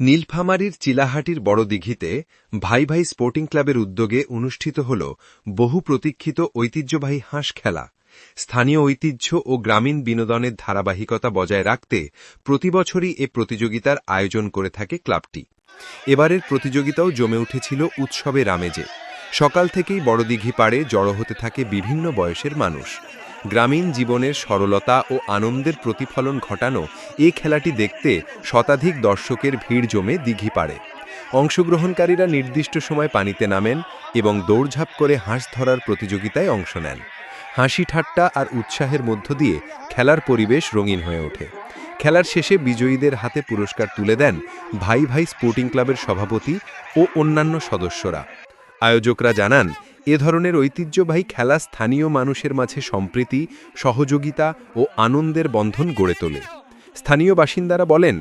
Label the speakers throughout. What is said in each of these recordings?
Speaker 1: নীলফামারীর চিলাহাটির বড় দিঘিতে ভাই ভাই স্পোর্টিং ক্লাবের উদ্যোগে অনুষ্ঠিত হল বহু প্রতীক্ষিত ঐতিহ্যবাহী হাঁস খেলা। স্থানীয় ঐতিহ্য ও গ্রামীণ বিনোদনের ধারাবাহিকতা বজায় রাখতে প্রতিবছরই এ প্রতিযোগিতার আয়োজন করে থাকে ক্লাবটি। এবারের প্রতিযোগিতাও জমে উঠেছিল উৎসবের আমেজে। সকাল থেকেই বড়দিঘি পাড়ে জড়ো হতে থাকে বিভিন্ন বয়সের মানুষ। গ্রামীণ জীবনের সরলতা ও আনন্দের প্রতিফলন ঘটানো এ খেলাটি দেখতে শতাধিক দর্শকের ভিড় জমে দিঘি পাড়ে। অংশগ্রহণকারীরা নির্দিষ্ট সময় পানিতে নামেন এবং দৌড়ঝাঁপ করে হাঁস ধরার প্রতিযোগিতায় অংশ নেন। হাসি ঠাট্টা আর উৎসাহের মধ্য দিয়ে খেলার পরিবেশ রঙিন হয়ে ওঠে। খেলার শেষে বিজয়ীদের হাতে পুরস্কার তুলে দেন ভাই ভাই স্পোর্টিং ক্লাবের সভাপতি ও অন্যান্য সদস্যরা। আয়োজকরা জানান, এ ধরনের ঐতিহ্যবাহী খেলা স্থানীয় মানুষের মাঝে সম্প্রীতি, সহযোগিতা ও আনন্দের বন্ধন গড়ে তোলে। স্থানীয় বাসিন্দারা বলেন,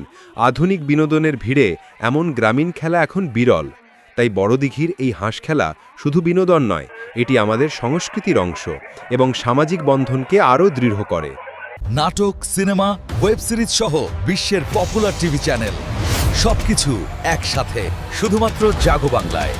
Speaker 1: আধুনিক বিনোদনের ভিড়ে এমন গ্রামীণ খেলা এখন বিরল। তাই বড়দিঘির এই হাঁস খেলা শুধু বিনোদন নয়, এটি আমাদের সংস্কৃতির অংশ এবং সামাজিক বন্ধনকে আরও দৃঢ় করে।
Speaker 2: নাটক, সিনেমা, ওয়েব সিরিজ সহ বিশ্বের পপুলার টিভি চ্যানেল সবকিছু একসাথে শুধুমাত্র জাগো বাংলায়।